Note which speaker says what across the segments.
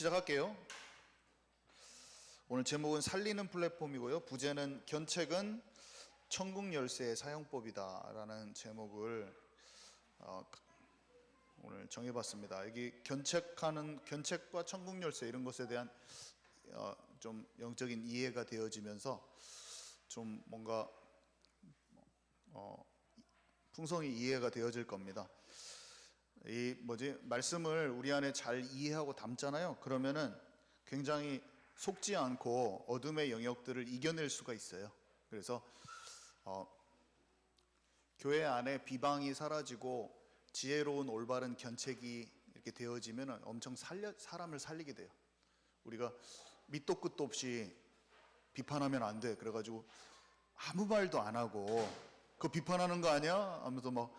Speaker 1: 시작할게요. 오늘 제목은 살리는 플랫폼이고요. 부제는 견책은 천국 열쇠의 사용법이다 라는 제목을 오늘 정해봤습니다. 여기 견책과 천국 열쇠 이런 것에 대한 좀 영적인 이해가 되어지면서 좀 뭔가 풍성히 이해가 되어질 겁니다. 말씀을 우리 안에 잘 이해하고 담잖아요. 그러면은 굉장히 속지 않고 어둠의 영역들을 이겨낼 수가 있어요. 그래서 교회 안에 비방이 사라지고 지혜로운 올바른 견책이 이렇게 되어지면 엄청 사람을 살리게 돼요. 우리가 밑도 끝도 없이 비판하면 안 돼. 그래가지고 아무 말도 안 하고 그거 비판하는 거 아니야? 하면서 막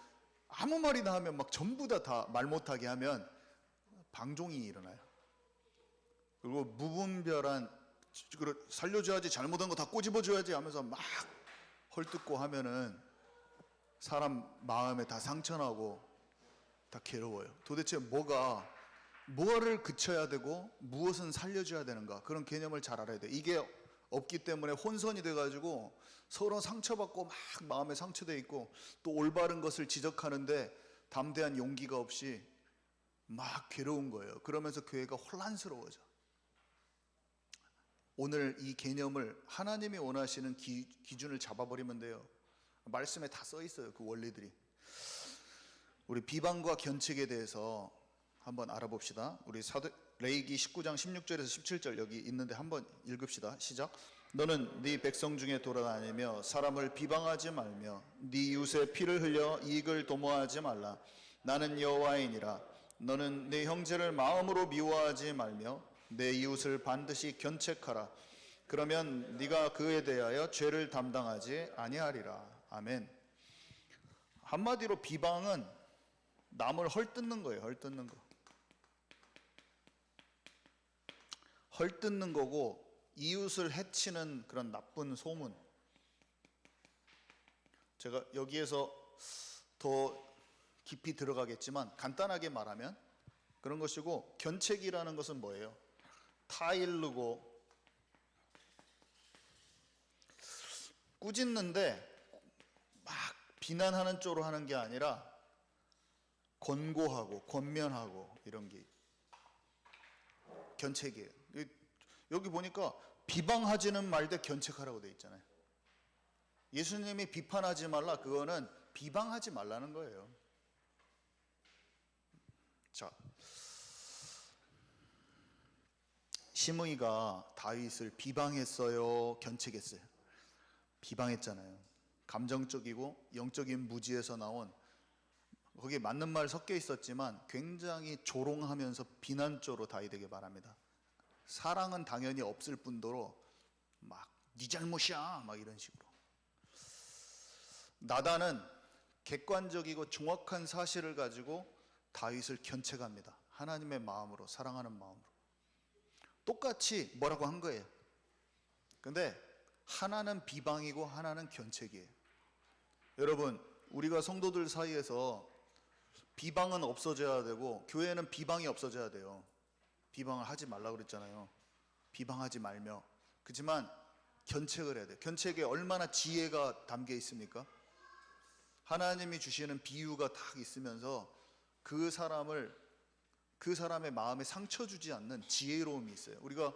Speaker 1: 아무 말이나 하면 막 전부 다 말 못하게 하면 방종이 일어나요. 그리고 무분별한 살려줘야지, 잘못한 거 다 꼬집어줘야지 하면서 막 헐뜯고 하면은 사람 마음에 다 상처나고 다 괴로워요. 도대체 뭐를 그쳐야 되고 무엇은 살려줘야 되는가, 그런 개념을 잘 알아야 돼요. 이게 없기 때문에 혼선이 돼가지고 서로 상처받고 막 마음에 상처돼 있고, 또 올바른 것을 지적하는데 담대한 용기가 없이 막 괴로운 거예요. 그러면서 교회가 혼란스러워져. 오늘 이 개념을 하나님이 원하시는 기준을 잡아버리면 돼요. 말씀에 다 써 있어요, 그 원리들이. 우리 비방과 견책에 대해서 한번 알아봅시다. 우리 레위기 19장 16절에서 17절 여기 있는데 한번 읽읍시다. 시작. 너는 네 백성 중에 돌아다니며 사람을 비방하지 말며 네 이웃의 피를 흘려 이익을 도모하지 말라. 나는 여호와이니라. 너는 네 형제를 마음으로 미워하지 말며 내 이웃을 반드시 견책하라. 그러면 네가 그에 대하여 죄를 담당하지 아니하리라. 아멘. 한마디로 비방은 남을 헐뜯는 거예요. 헐뜯는 거. 헐뜯는 거고, 이웃을 해치는 그런 나쁜 소문. 제가 여기에서 더 깊이 들어가겠지만 간단하게 말하면 그런 것이고, 견책이라는 것은 뭐예요? 타일르고 꾸짖는데 막 비난하는 쪽으로 하는 게 아니라 권고하고 권면하고 이런 게 견책이에요. 여기 보니까 비방하지는 말되 견책하라고 되어 있잖아요. 예수님이 비판하지 말라, 그거는 비방하지 말라는 거예요. 자, 시므이가 다윗을 비방했어요, 견책했어요? 비방했잖아요. 감정적이고 영적인 무지에서 나온, 거기에 맞는 말 섞여 있었지만 굉장히 조롱하면서 비난조로 다윗에게 말합니다. 사랑은 당연히 없을 뿐더러 막 네 잘못이야 막 이런 식으로. 나단은 객관적이고 정확한 사실을 가지고 다윗을 견책합니다. 하나님의 마음으로, 사랑하는 마음으로. 똑같이 뭐라고 한 거예요. 근데 하나는 비방이고 하나는 견책이에요. 여러분, 우리가 성도들 사이에서 비방은 없어져야 되고 교회는 비방이 없어져야 돼요. 비방을 하지 말라고 그랬잖아요. 비방하지 말며. 그렇지만 견책을 해야 돼요. 견책에 얼마나 지혜가 담겨 있습니까? 하나님이 주시는 비유가 딱 있으면서 그 사람의 마음에 상처 주지 않는 지혜로움이 있어요. 우리가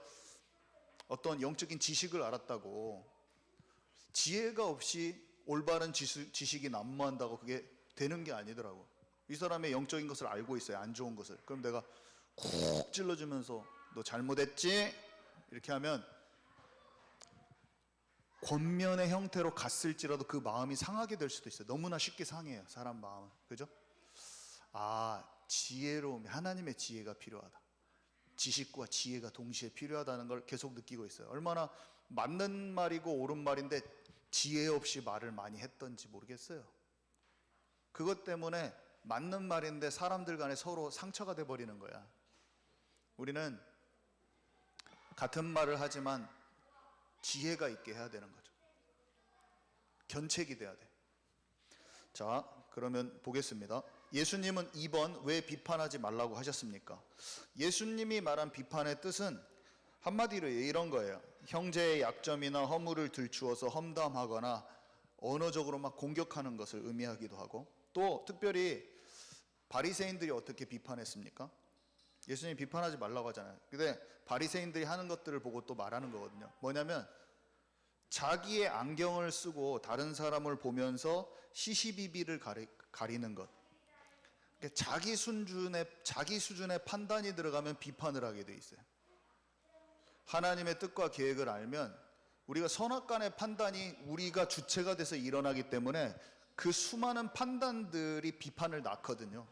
Speaker 1: 어떤 영적인 지식을 알았다고 지혜가 없이 올바른 지식이 난무한다고 그게 되는 게 아니더라고. 이 사람의 영적인 것을 알고 있어요, 안 좋은 것을. 그럼 내가 쿡 찔러주면서 너 잘못했지? 이렇게 하면 권면의 형태로 갔을지라도 그 마음이 상하게 될 수도 있어요. 너무나 쉽게 상해요, 사람 마음은. 그죠? 지혜로움이, 하나님의 지혜가 필요하다. 지식과 지혜가 동시에 필요하다는 걸 계속 느끼고 있어요. 얼마나 맞는 말이고 옳은 말인데 지혜 없이 말을 많이 했던지 모르겠어요. 그것 때문에 맞는 말인데 사람들 간에 서로 상처가 돼버리는 거야. 우리는 같은 말을 하지만 지혜가 있게 해야 되는 거죠. 견책이 돼야 돼. 자, 그러면 보겠습니다. 예수님은 2번 왜 비판하지 말라고 하셨습니까? 예수님이 말한 비판의 뜻은 한마디로 이런 거예요. 형제의 약점이나 허물을 들추어서 험담하거나 언어적으로 막 공격하는 것을 의미하기도 하고, 또 특별히 바리새인들이 어떻게 비판했습니까? 예수님이 비판하지 말라고 하잖아요. 근데 바리새인들이 하는 것들을 보고 또 말하는 거거든요. 뭐냐면 자기의 안경을 쓰고 다른 사람을 보면서 시시비비를 가리는 것. 그러니까 자기 수준의 판단이 들어가면 비판을 하게 돼 있어요. 하나님의 뜻과 계획을 알면 우리가 선악간의 판단이 우리가 주체가 돼서 일어나기 때문에 그 수많은 판단들이 비판을 낳거든요.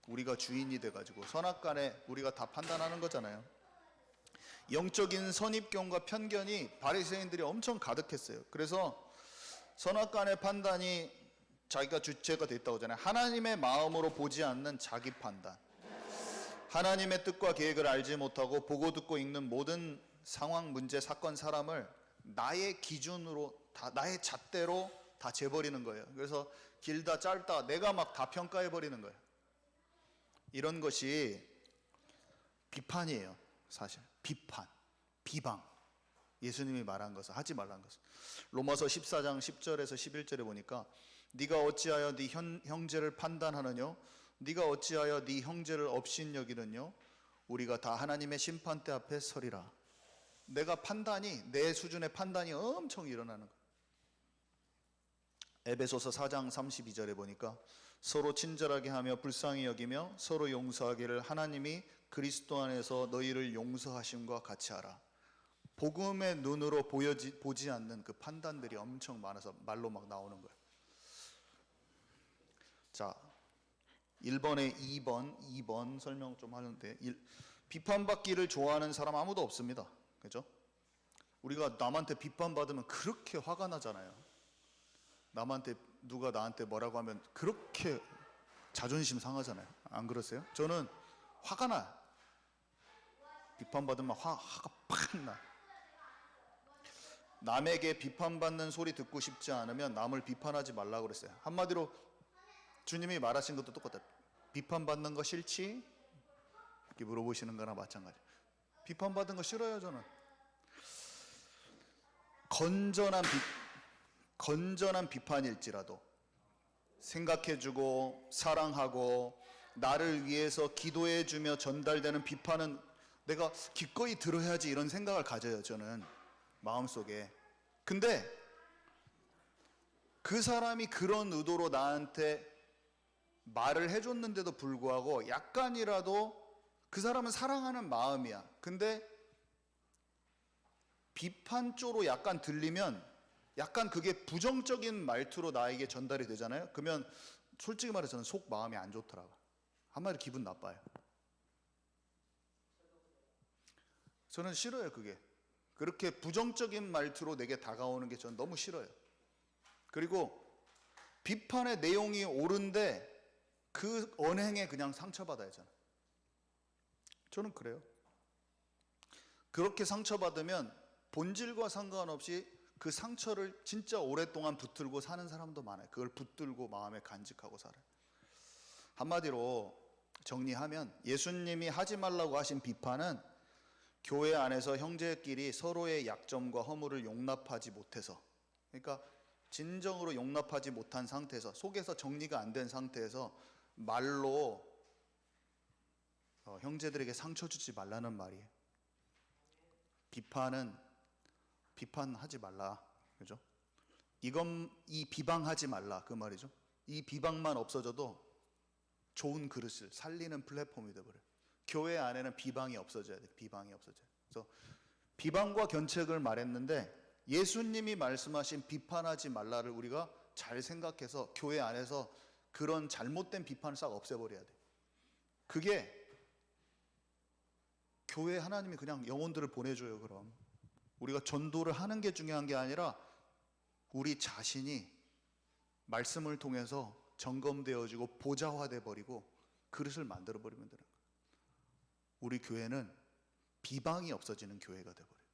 Speaker 1: 우리가 주인이 돼가지고 선악간에 우리가 다 판단하는 거잖아요. 영적인 선입견과 편견이 바리새인들이 엄청 가득했어요. 그래서 선악간의 판단이 자기가 주체가 됐다고 하잖아요. 하나님의 마음으로 보지 않는 자기 판단, 하나님의 뜻과 계획을 알지 못하고 보고 듣고 읽는 모든 상황, 문제, 사건, 사람을 나의 기준으로 다, 나의 잣대로 다 재버리는 거예요. 그래서 길다 짧다 내가 막 다 평가해 버리는 거예요. 이런 것이 비판이에요. 사실 비판, 비방. 예수님이 말한 것을 하지 말라는 것을. 로마서 14장 10절에서 11절에 보니까 네가 어찌하여 네 형제를 판단하느뇨? 네가 어찌하여 네 형제를 업신여기느뇨? 우리가 다 하나님의 심판대 앞에 서리라. 내가 판단이, 내 수준의 판단이 엄청 일어나는 거예요. 에베소서 4장 32절에 보니까 서로 친절하게 하며 불쌍히 여기며 서로 용서하기를 하나님이 그리스도 안에서 너희를 용서하심과 같이 하라. 복음의 눈으로 보지 않는 그 판단들이 엄청 많아서 말로 막 나오는 거예요. 자, 1번에 2번 설명 좀 하는데, 비판받기를 좋아하는 사람 아무도 없습니다. 그죠? 우리가 남한테 비판받으면 그렇게 화가 나잖아요. 누가 나한테 뭐라고 하면 그렇게 자존심 상하잖아요. 안 그러세요? 저는 화가 나요. 비판받으면 화가 팍 나. 남에게 비판받는 소리 듣고 싶지 않으면 남을 비판하지 말라고 그랬어요. 한마디로 주님이 말하신 것도 똑같아요. 비판받는 거 싫지? 이렇게 물어보시는 거나 마찬가지. 비판받는 거 싫어요. 저는 건전한 비판일지라도 생각해주고 사랑하고 나를 위해서 기도해주며 전달되는 비판은 내가 기꺼이 들어야지, 이런 생각을 가져요. 저는 마음속에. 근데 그 사람이 그런 의도로 나한테 말을 해줬는데도 불구하고 약간이라도 그 사람은 사랑하는 마음이야. 근데 비판 쪽으로 약간 들리면 약간 그게 부정적인 말투로 나에게 전달이 되잖아요. 그러면 솔직히 말해서 저는 속 마음이 안 좋더라고요. 한마디로 기분 나빠요. 저는 싫어요. 그게 그렇게 부정적인 말투로 내게 다가오는 게 저는 너무 싫어요. 그리고 비판의 내용이 옳은데 그 언행에 그냥 상처받아야 잖아요. 저는 그래요. 그렇게 상처받으면 본질과 상관없이 그 상처를 진짜 오랫동안 붙들고 사는 사람도 많아요. 그걸 붙들고 마음에 간직하고 살아요. 한마디로 정리하면 예수님이 하지 말라고 하신 비판은 교회 안에서 형제끼리 서로의 약점과 허물을 용납하지 못해서, 그러니까 진정으로 용납하지 못한 상태에서, 속에서 정리가 안 된 상태에서 말로 형제들에게 상처 주지 말라는 말이에요. 비판하지 말라, 그죠? 이 비방하지 말라, 그 말이죠. 이 비방만 없어져도 좋은 그릇을 살리는 플랫폼이 되어버려요. 교회 안에는 비방이 없어져야 돼. 비방이 없어져요. 그래서 비방과 견책을 말했는데 예수님이 말씀하신 비판하지 말라를 우리가 잘 생각해서 교회 안에서 그런 잘못된 비판을 싹 없애버려야 돼. 그게 교회에 하나님이 그냥 영혼들을 보내줘요. 그럼 우리가 전도를 하는 게 중요한 게 아니라 우리 자신이 말씀을 통해서 점검되어지고 보좌화돼 버리고 그릇을 만들어 버리면 되는 거예요. 우리 교회는 비방이 없어지는 교회가 되어버려요.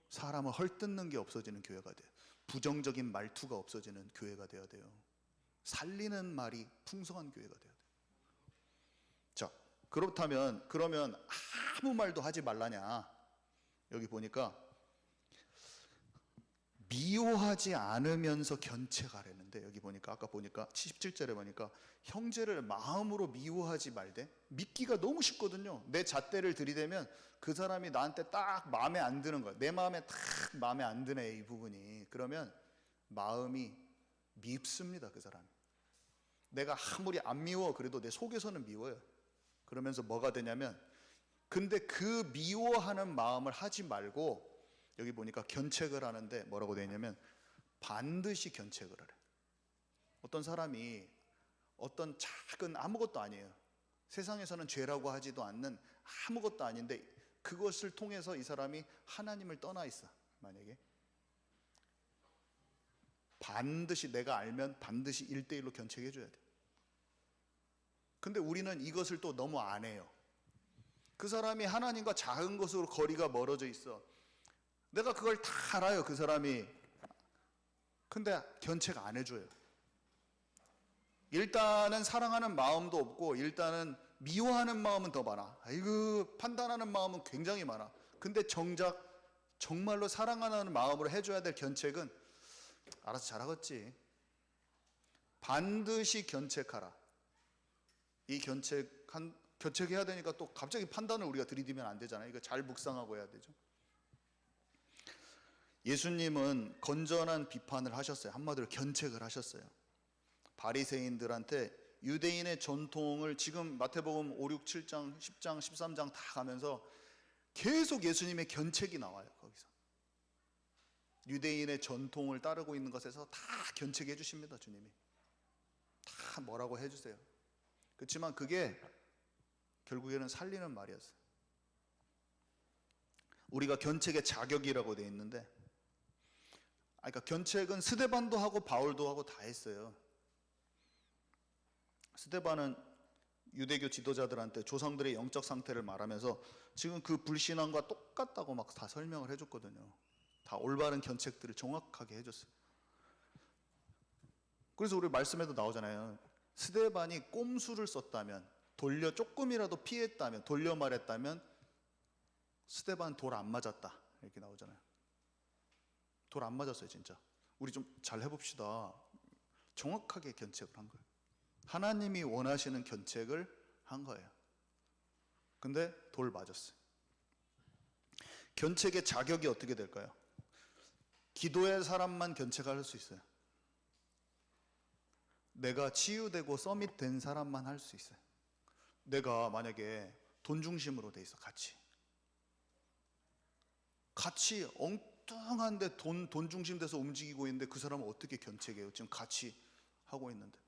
Speaker 1: 사람을 헐뜯는 게 없어지는 교회가 돼요. 부정적인 말투가 없어지는 교회가 되어야 돼요. 살리는 말이 풍성한 교회가 돼야 돼요. 자, 그렇다면 그러면 아무 말도 하지 말라냐? 여기 보니까 미워하지 않으면서 견책하려는데, 여기 보니까 아까 보니까 77절에 보니까 형제를 마음으로 미워하지 말되. 믿기가 너무 쉽거든요. 내 잣대를 들이대면 그 사람이 나한테 딱 마음에 안 드는 거야. 내 마음에 딱 마음에 안 드네, 이 부분이. 그러면 마음이 밉습니다, 그 사람이. 내가 아무리 안 미워 그래도 내 속에서는 미워요. 그러면서 뭐가 되냐면, 근데 그 미워하는 마음을 하지 말고, 여기 보니까 견책을 하는데 뭐라고 되어 있냐면 반드시 견책을 하래. 어떤 사람이 어떤 작은 아무것도 아니에요, 세상에서는 죄라고 하지도 않는 아무것도 아닌데 그것을 통해서 이 사람이 하나님을 떠나 있어. 만약에 반드시 내가 알면 반드시 1대1로 견책해 줘야 돼. 근데 우리는 이것을 또 너무 안 해요. 그 사람이 하나님과 작은 것으로 거리가 멀어져 있어. 내가 그걸 다 알아요, 그 사람이. 근데 견책 안 해줘요. 일단은 사랑하는 마음도 없고, 일단은 미워하는 마음은 더 많아. 아이고, 판단하는 마음은 굉장히 많아. 근데 정작 정말로 사랑하는 마음으로 해줘야 될 견책은 알아서 잘하겠지. 반드시 견책하라. 이 견책해야 되니까 또 갑자기 판단을 우리가 들이대면 안 되잖아요. 이거 잘 묵상하고 해야 되죠. 예수님은 건전한 비판을 하셨어요. 한마디로 견책을 하셨어요. 바리새인들한테 유대인의 전통을, 지금 마태복음 5, 6, 7장, 10장, 13장 다 가면서 계속 예수님의 견책이 나와요. 거기서 유대인의 전통을 따르고 있는 것에서 다 견책해 주십니다. 주님이 다 뭐라고 해주세요. 그렇지만 그게 결국에는 살리는 말이었어요. 우리가 견책의 자격이라고 되어 있는데, 그러니까 견책은 스데반도 하고 바울도 하고 다 했어요. 스데반은 유대교 지도자들한테 조상들의 영적 상태를 말하면서 지금 그 불신앙과 똑같다고 막 다 설명을 해줬거든요. 다 올바른 견책들을 정확하게 해줬어요. 그래서 우리 말씀에도 나오잖아요. 스데반이 꼼수를 썼다면, 조금이라도 피했다면, 돌려 말했다면 스데반 돌 안 맞았다, 이렇게 나오잖아요. 돌 안 맞았어요, 진짜. 우리 좀 잘 해봅시다. 정확하게 견책을 한 거예요. 하나님이 원하시는 견책을 한 거예요. 근데 돌 맞았어요. 견책의 자격이 어떻게 될까요? 기도의 사람만 견책할 수 있어요. 내가 치유되고 서밋된 사람만 할 수 있어요. 내가 만약에 돈 중심으로 돼 있어, 같이 엉뚱한데 돈 중심 돼서 움직이고 있는데 그 사람은 어떻게 견책해요? 지금 같이 하고 있는데.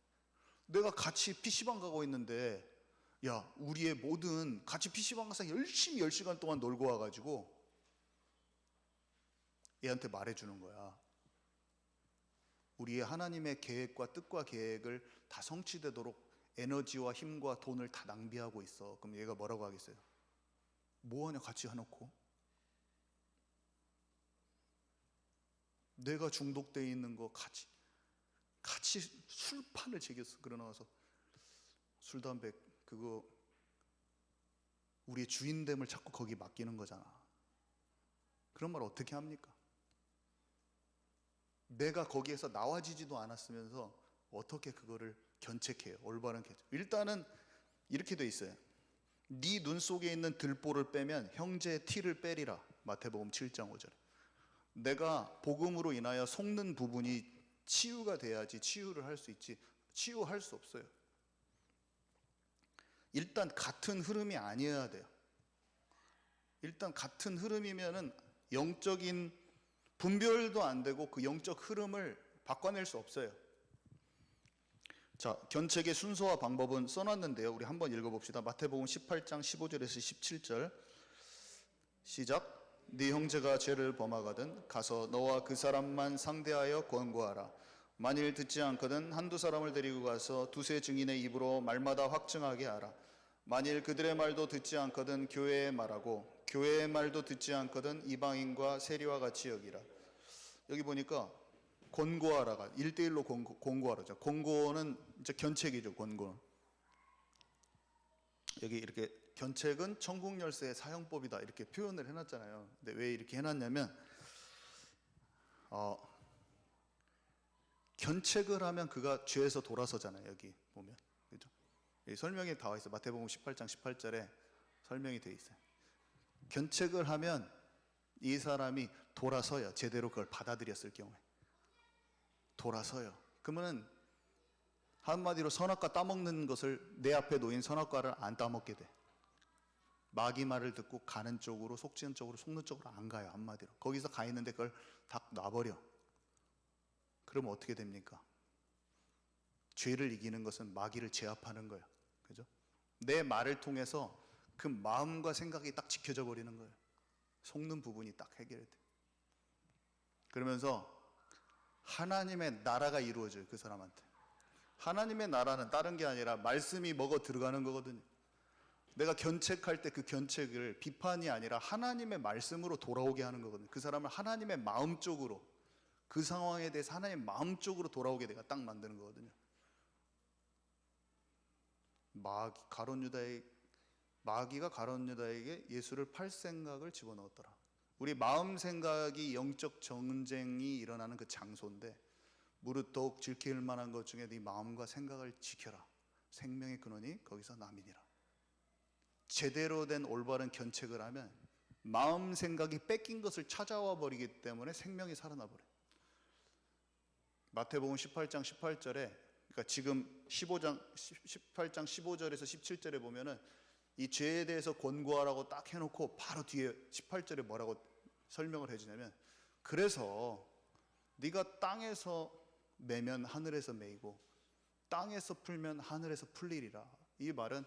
Speaker 1: 내가 같이 PC방 가고 있는데, 야, 우리의 모든 같이 PC방 가서 열심히 10시간 동안 놀고 와가지고 얘한테 말해주는 거야. 우리의 하나님의 계획과 뜻과 계획을 다 성취되도록 에너지와 힘과 돈을 다 낭비하고 있어. 그럼 얘가 뭐라고 하겠어요? 뭐하냐, 같이 해놓고. 내가 중독되어 있는 거 같이 술판을 제겼어. 그러 나와서 술, 담배 그거 우리의 주인됨을 자꾸 거기 맡기는 거잖아. 그런 말 어떻게 합니까? 내가 거기에서 나와지지도 않았으면서 어떻게 그거를 견책해요? 올바른 견책. 일단은 이렇게 돼 있어요. 네 눈 속에 있는 들보를 빼면 형제의 티를 빼리라. 마태복음 7장 5절에. 내가 복음으로 인하여 속는 부분이 치유가 돼야지 치유를 할 수 있지, 치유할 수 없어요. 일단 같은 흐름이 아니어야 돼요. 일단 같은 흐름이면은 영적인 분별도 안 되고 그 영적 흐름을 바꿔낼 수 없어요. 자, 견책의 순서와 방법은 써놨는데요. 우리 한번 읽어봅시다. 마태복음 18장 15절에서 17절 시작. 네 형제가 죄를 범하거든 가서 너와 그 사람만 상대하여 권고하라. 만일 듣지 않거든 한두 사람을 데리고 가서 두세 증인의 입으로 말마다 확증하게 하라. 만일 그들의 말도 듣지 않거든 교회에 말하고 교회의 말도 듣지 않거든 이방인과 세리와 같이 여기라. 여기 보니까 권고하라가 1대1로 권고하라죠. 권고는 이제 견책이죠. 권고는 여기 이렇게 견책은 천국 열쇠의 사용법이다 이렇게 표현을 해놨잖아요. 근데 왜 이렇게 해놨냐면 견책을 하면 그가 죄에서 돌아서잖아요. 여기 보면 그죠? 여기 설명이 나와 있어. 마태복음 18장 18절에 설명이 돼 있어요. 견책을 하면 이 사람이 돌아서요. 제대로 그걸 받아들였을 경우에 돌아서요. 그러면은 한마디로 선악과 따먹는 것을 내 앞에 놓인 선악과를 안 따먹게 돼. 마귀 말을 듣고 가는 쪽으로 속지는 쪽으로 속는 쪽으로 안 가요. 한마디로 거기서 가 있는데 그걸 다 놔버려. 그러면 어떻게 됩니까? 죄를 이기는 것은 마귀를 제압하는 거예요. 그죠? 내 말을 통해서 그 마음과 생각이 딱 지켜져 버리는 거예요. 속는 부분이 딱 해결이 돼. 그러면서 하나님의 나라가 이루어져요. 그 사람한테. 하나님의 나라는 다른 게 아니라 말씀이 먹어 들어가는 거거든요. 내가 견책할 때 그 견책을 비판이 아니라 하나님의 말씀으로 돌아오게 하는 거거든요. 그 사람을 하나님의 마음 쪽으로, 그 상황에 대해서 하나님의 마음 쪽으로 돌아오게 내가 딱 만드는 거거든요. 마귀가 가룟 유다에게 예수를 팔 생각을 집어넣었더라. 우리 마음 생각이 영적 전쟁이 일어나는 그 장소인데, 무릇 더욱 지킬 만한 것 중에 네 마음과 생각을 지켜라. 생명의 근원이 거기서 남이니라. 제대로 된 올바른 견책을 하면 마음 생각이 뺏긴 것을 찾아와 버리기 때문에 생명이 살아나 버려요. 마태복음 18장 18절에, 그러니까 지금 18장 15절에서 17절에 보면은 이 죄에 대해서 권고하라고 딱 해놓고 바로 뒤에 18절에 뭐라고 설명을 해주냐면, 그래서 네가 땅에서 매면 하늘에서 매이고 땅에서 풀면 하늘에서 풀리리라. 이 말은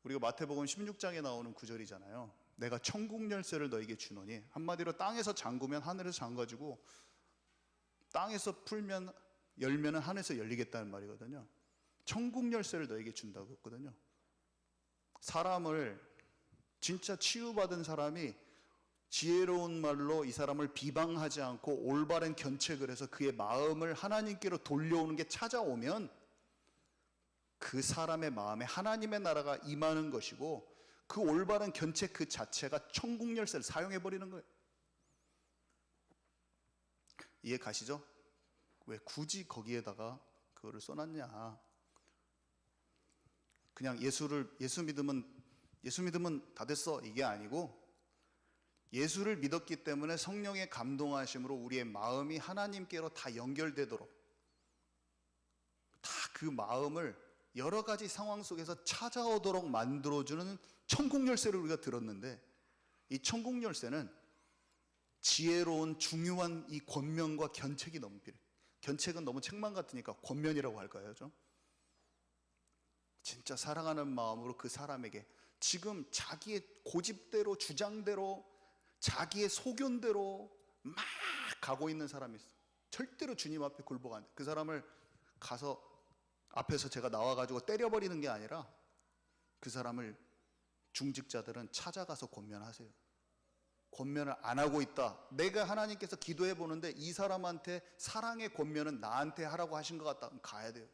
Speaker 1: 우리가 마태복음 16장에 나오는 구절이잖아요. 내가 천국 열쇠를 너에게 주노니, 한마디로 땅에서 잠그면 하늘에서 잠가지고 땅에서 풀면 열면은 하늘에서 열리겠다는 말이거든요. 천국 열쇠를 너에게 준다고 했거든요. 사람을 진짜 치유받은 사람이 지혜로운 말로 이 사람을 비방하지 않고 올바른 견책을 해서 그의 마음을 하나님께로 돌려오는 게 찾아오면 그 사람의 마음에 하나님의 나라가 임하는 것이고, 그 올바른 견책 그 자체가 천국 열쇠를 사용해 버리는 거예요. 이해 가시죠? 왜 굳이 거기에다가 그거를 써놨냐? 그냥 예수 믿으면 다 됐어 이게 아니고, 예수를 믿었기 때문에 성령의 감동하심으로 우리의 마음이 하나님께로 다 연결되도록, 다 그 마음을 여러 가지 상황 속에서 찾아오도록 만들어주는 천국 열쇠를 우리가 들었는데, 이 천국 열쇠는 지혜로운 중요한 이 권면과 견책이 너무 필요해요. 견책은 너무 책만 같으니까 권면이라고 할까요? 좀? 진짜 사랑하는 마음으로 그 사람에게 지금 자기의 고집대로, 주장대로, 자기의 소견대로 막 가고 있는 사람이 있어. 절대로 주님 앞에 굴복 안 돼. 그 사람을 가서 앞에서 제가 나와가지고 때려버리는 게 아니라, 그 사람을 중직자들은 찾아가서 권면하세요. 권면을 안 하고 있다. 내가 하나님께서 기도해 보는데 이 사람한테 사랑의 권면은 나한테 하라고 하신 것 같다. 그럼 가야 돼요.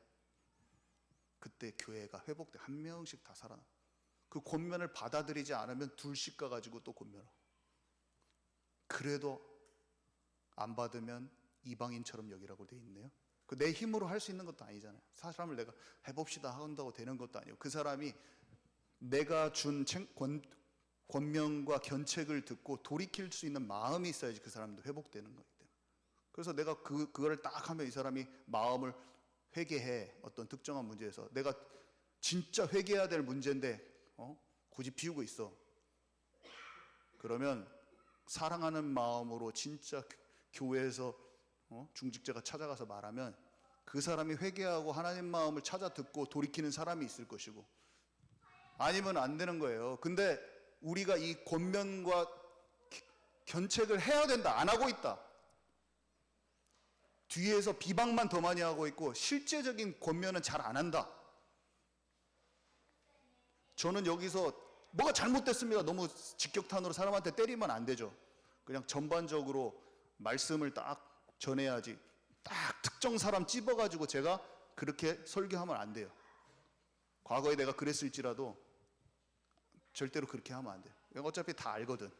Speaker 1: 그때 교회가 회복돼. 한 명씩 다 살아나. 그 권면을 받아들이지 않으면 둘씩 가가지고 또 권면하고. 그래도 안 받으면 이방인처럼 여기라고 돼 있네요. 내 힘으로 할 수 있는 것도 아니잖아요. 사람을 내가 해봅시다 한다고 되는 것도 아니고, 그 사람이 내가 준 권면과 견책을 듣고 돌이킬 수 있는 마음이 있어야지 그 사람도 회복되는 거기 때문에. 그래서 내가 그거를 딱 하면 이 사람이 마음을 회개해. 어떤 특정한 문제에서 내가 진짜 회개해야 될 문제인데 굳이 비우고 있어. 그러면 사랑하는 마음으로 진짜 교회에서 중직자가 찾아가서 말하면 그 사람이 회개하고 하나님 마음을 찾아 듣고 돌이키는 사람이 있을 것이고, 아니면 안 되는 거예요. 근데 우리가 이 권면과 견책을 해야 된다, 안 하고 있다. 뒤에서 비방만 더 많이 하고 있고 실제적인 권면은 잘 안 한다. 저는 여기서 뭐가 잘못됐습니다, 너무 직격탄으로 사람한테 때리면 안 되죠. 그냥 전반적으로 말씀을 딱 전해야지. 딱 특정 사람 찝어가지고 제가 그렇게 설교하면 안 돼요. 과거에 내가 그랬을지라도 절대로 그렇게 하면 안 돼요. 어차피 다 알거든.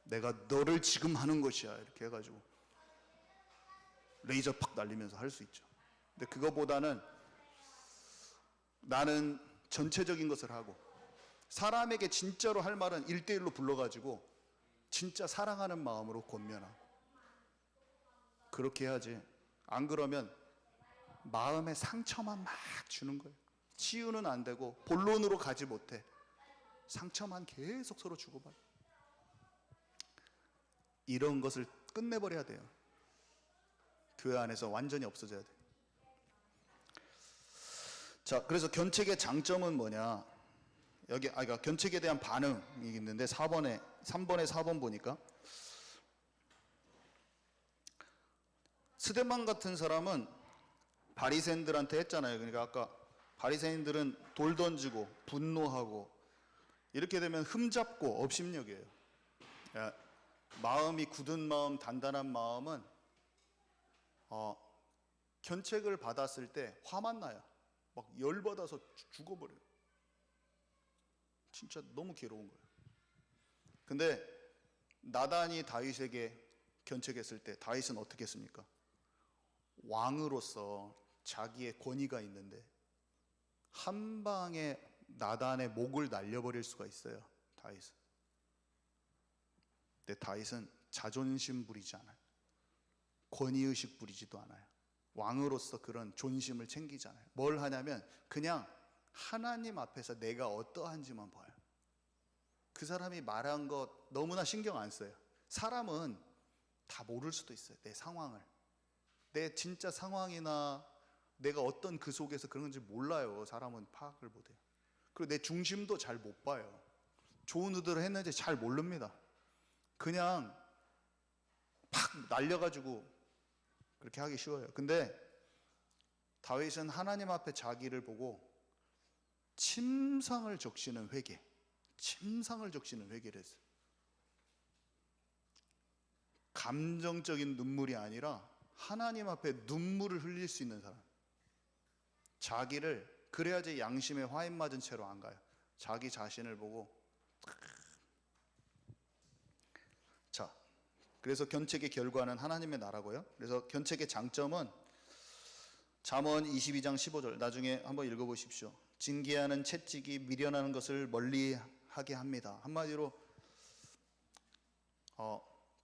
Speaker 1: 내가 너를 지금 하는 것이야 이렇게 해가지고 레이저 팍 날리면서 할 수 있죠. 근데 그거보다는 나는 전체적인 것을 하고, 사람에게 진짜로 할 말은 1대1로 불러가지고 진짜 사랑하는 마음으로 권면하고, 그렇게 해야지. 안 그러면 마음에 상처만 막 주는 거예요. 치유는 안 되고 본론으로 가지 못해. 상처만 계속 서로 주고받아. 이런 것을 끝내버려야 돼요. 교회 안에서 완전히 없어져야 돼. 자, 그래서 견책의 장점은 뭐냐? 여기 그러니까 견책에 대한 반응이 있는데 3번에 4번 보니까 스데반 같은 사람은 바리새인들한테 했잖아요. 그러니까 아까 바리새인들은 돌 던지고 분노하고 이렇게 되면 흠잡고 업심여겨요. 마음이 굳은 마음, 단단한 마음은 견책을 받았을 때 화만 나요. 막 열받아서 죽어버려요. 진짜 너무 괴로운 거예요. 근데 나단이 다윗에게 견책했을 때 다윗은 어떻게 했습니까? 왕으로서 자기의 권위가 있는데 한 방에 나단의 목을 날려버릴 수가 있어요. 다윗은. 근데 다윗은 자존심 부리지 않아요. 권위의식 부리지도 않아요. 왕으로서 그런 존심을 챙기잖아요. 뭘 하냐면 그냥 하나님 앞에서 내가 어떠한지만 봐요. 그 사람이 말한 것 너무나 신경 안 써요. 사람은 다 모를 수도 있어요. 내 상황을. 내 진짜 상황이나 내가 어떤 그 속에서 그런 건지 몰라요. 사람은 파악을 못해요. 그리고 내 중심도 잘 못 봐요. 좋은 의도를 했는지 잘 모릅니다. 그냥 팍 날려가지고 그렇게 하기 쉬워요. 근데 다윗은 하나님 앞에 자기를 보고 침상을 적시는 회개, 침상을 적시는 회개를 했어요. 감정적인 눈물이 아니라 하나님 앞에 눈물을 흘릴 수 있는 사람. 자기를, 그래야지 양심에 화인 맞은 채로 안 가요. 자기 자신을 보고. 자, 그래서 견책의 결과는 하나님의 나라고요. 그래서 견책의 장점은 잠언 22장 15절 나중에 한번 읽어보십시오. 징계하는 채찍이 미련하는 것을 멀리하게 합니다. 한마디로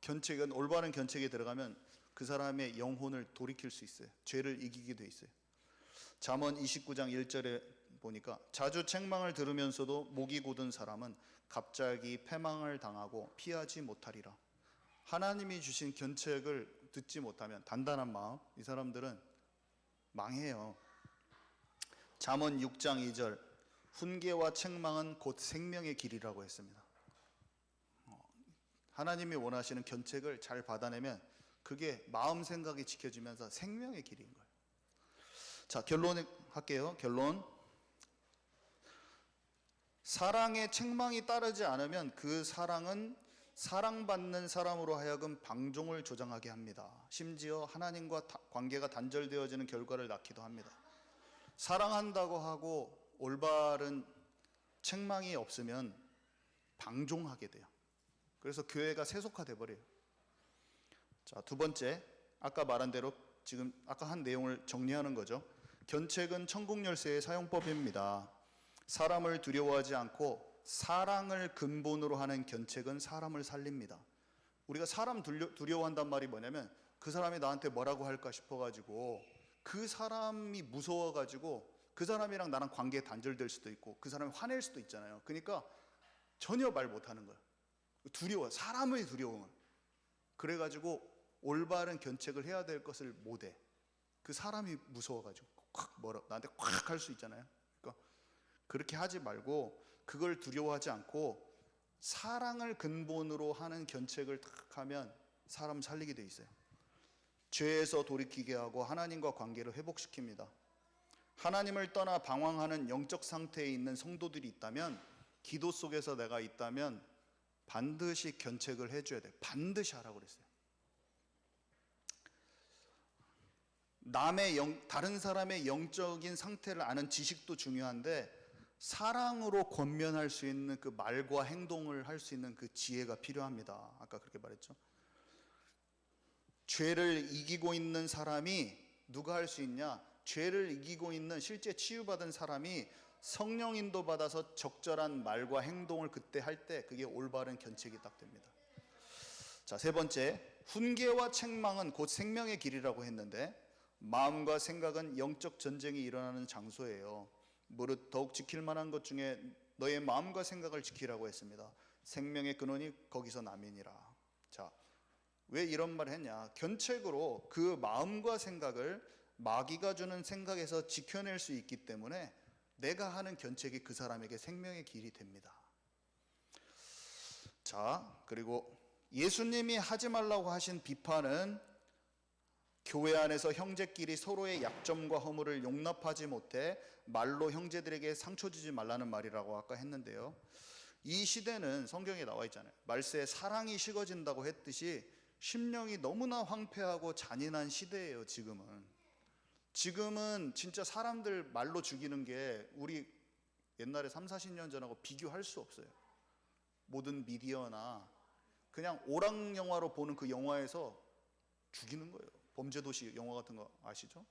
Speaker 1: 견책은, 올바른 견책에 들어가면 그 사람의 영혼을 돌이킬 수 있어요. 죄를 이기게 돼 있어요. 잠언 29장 1절에 보니까 자주 책망을 들으면서도 목이 곧은 사람은 갑자기 패망을 당하고 피하지 못하리라. 하나님이 주신 견책을 듣지 못하면 단단한 마음, 이 사람들은 망해요. 잠언 6장 2절 훈계와 책망은 곧 생명의 길이라고 했습니다. 하나님이 원하시는 견책을 잘 받아내면 그게 마음 생각이 지켜지면서 생명의 길인 거예요. 자, 결론 할게요. 결론. 사랑의 책망이 따르지 않으면 그 사랑은 사랑받는 사람으로 하여금 방종을 조장하게 합니다. 심지어 하나님과 관계가 단절되어지는 결과를 낳기도 합니다. 사랑한다고 하고 올바른 책망이 없으면 방종하게 돼요. 그래서 교회가 세속화돼 버려요. 자, 두 번째, 아까 말한 대로 지금 아까 한 내용을 정리하는 거죠. 견책은 천국 열쇠의 사용법입니다. 사람을 두려워하지 않고 사랑을 근본으로 하는 견책은 사람을 살립니다. 우리가 사람 두려워한단 말이 뭐냐면 그 사람이 나한테 뭐라고 할까 싶어가지고 그 사람이 무서워가지고 그 사람이랑 나랑 관계 단절될 수도 있고 그 사람이 화낼 수도 있잖아요. 그러니까 전혀 말 못하는 거예요. 두려워, 사람의 두려움은. 그래가지고 올바른 견책을 해야 될 것을 못해. 그 사람이 무서워가지고 나한테 콱 할 수 있잖아요. 그러니까 그렇게 하지 말고 그걸 두려워하지 않고 사랑을 근본으로 하는 견책을 딱 하면 사람 살리게 돼 있어요. 죄에서 돌이키게 하고 하나님과 관계를 회복시킵니다. 하나님을 떠나 방황하는 영적 상태에 있는 성도들이 있다면, 기도 속에서 내가 있다면 반드시 견책을 해줘야 돼요. 반드시 하라고 그랬어요. 다른 사람의 영적인 상태를 아는 지식도 중요한데 사랑으로 권면할 수 있는 그 말과 행동을 할 수 있는 그 지혜가 필요합니다. 아까 그렇게 말했죠. 죄를 이기고 있는 사람이 누가 할 수 있냐? 죄를 이기고 있는 실제 치유받은 사람이 성령 인도 받아서 적절한 말과 행동을 그때 할 때 그게 올바른 견책이 딱 됩니다. 자, 세 번째, 훈계와 책망은 곧 생명의 길이라고 했는데 마음과 생각은 영적 전쟁이 일어나는 장소예요. 무릇 더욱 지킬 만한 것 중에 너의 마음과 생각을 지키라고 했습니다. 생명의 근원이 거기서 남이니라. 자, 왜 이런 말을 했냐? 견책으로 그 마음과 생각을 마귀가 주는 생각에서 지켜낼 수 있기 때문에 내가 하는 견책이 그 사람에게 생명의 길이 됩니다. 자, 그리고 예수님이 하지 말라고 하신 비판은 교회 안에서 형제끼리 서로의 약점과 허물을 용납하지 못해 말로 형제들에게 상처 주지 말라는 말이라고 아까 했는데요. 이 시대는 성경에 나와 있잖아요. 말세에 사랑이 식어진다고 했듯이 심령이 너무나 황폐하고 잔인한 시대예요. 지금은 진짜 사람들 말로 죽이는 게 우리 옛날에 3, 40년 전하고 비교할 수 없어요. 모든 미디어나 그냥 오락 영화로 보는 그 영화에서 죽이는 거예요. 범죄도시 영화 같은 거 아시죠?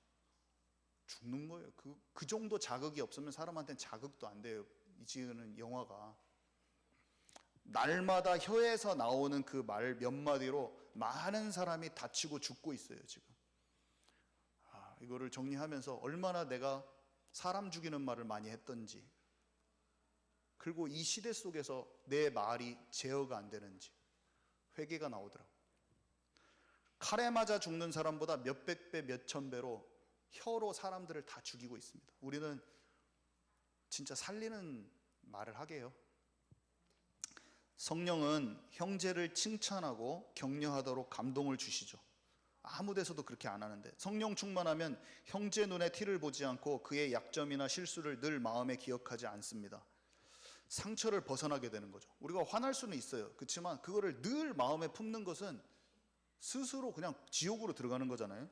Speaker 1: 죽는 거예요. 그 정도 자극이 없으면 사람한테는 자극도 안 돼요. 지금 영화가 날마다 혀에서 나오는 그 말 몇 마디로 많은 사람이 다치고 죽고 있어요. 지금 이거를 정리하면서 얼마나 내가 사람 죽이는 말을 많이 했던지, 그리고 이 시대 속에서 내 말이 제어가 안 되는지 회개가 나오더라고요. 칼에 맞아 죽는 사람보다 몇백 배, 몇천 배로 혀로 사람들을 다 죽이고 있습니다. 우리는 진짜 살리는 말을 하게 해요. 성령은 형제를 칭찬하고 격려하도록 감동을 주시죠. 아무 데서도 그렇게 안 하는데 성령 충만하면 형제 눈에 티를 보지 않고 그의 약점이나 실수를 늘 마음에 기억하지 않습니다. 상처를 벗어나게 되는 거죠. 우리가 화날 수는 있어요. 그렇지만 그거를 늘 마음에 품는 것은 스스로 그냥 지옥으로 들어가는 거잖아요.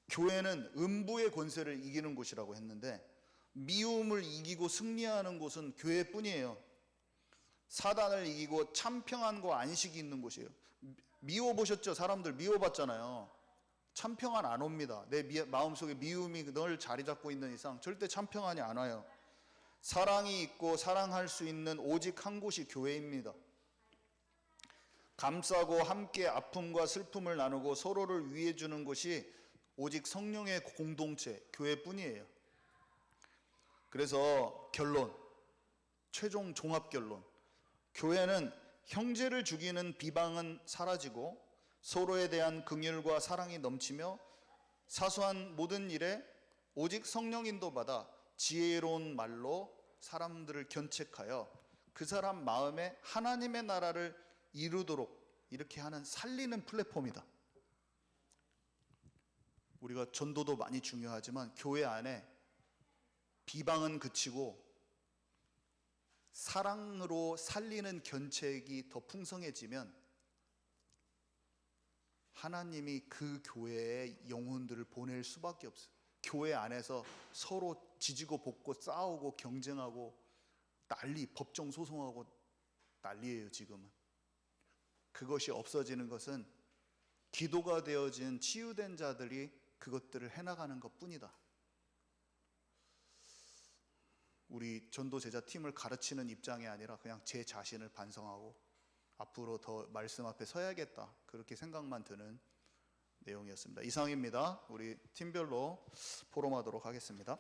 Speaker 1: 교회는 음부의 권세를 이기는 곳이라고 했는데 미움을 이기고 승리하는 곳은 교회뿐이에요. 사단을 이기고 참 평안과 안식이 있는 곳이에요. 미워보셨죠? 사람들 미워봤잖아요. 참 평안 안 옵니다. 내 마음속에 미움이 늘 자리 잡고 있는 이상 절대 참 평안이 안 와요. 사랑이 있고 사랑할 수 있는 오직 한 곳이 교회입니다. 감싸고 함께 아픔과 슬픔을 나누고 서로를 위해 주는 것이 오직 성령의 공동체, 교회뿐이에요. 그래서 결론, 최종 종합 결론, 교회는 형제를 죽이는 비방은 사라지고 서로에 대한 긍휼과 사랑이 넘치며 사소한 모든 일에 오직 성령 인도받아 지혜로운 말로 사람들을 견책하여 그 사람 마음에 하나님의 나라를 이루도록 이렇게 하는 살리는 플랫폼이다. 우리가 전도도 많이 중요하지만 교회 안에 비방은 그치고 사랑으로 살리는 견책이 더 풍성해지면 하나님이 그 교회에 영혼들을 보낼 수밖에 없어요. 교회 안에서 서로 지지고 볶고 싸우고 경쟁하고 법정 소송하고 난리예요. 지금은 그것이 없어지는 것은 기도가 되어진 치유된 자들이 그것들을 해나가는 것뿐이다. 우리 전도 제자 팀을 가르치는 입장이 아니라 그냥 제 자신을 반성하고 앞으로 더 말씀 앞에 서야겠다, 그렇게 생각만 드는 내용이었습니다. 이상입니다. 우리 팀별로 포럼하도록 하겠습니다.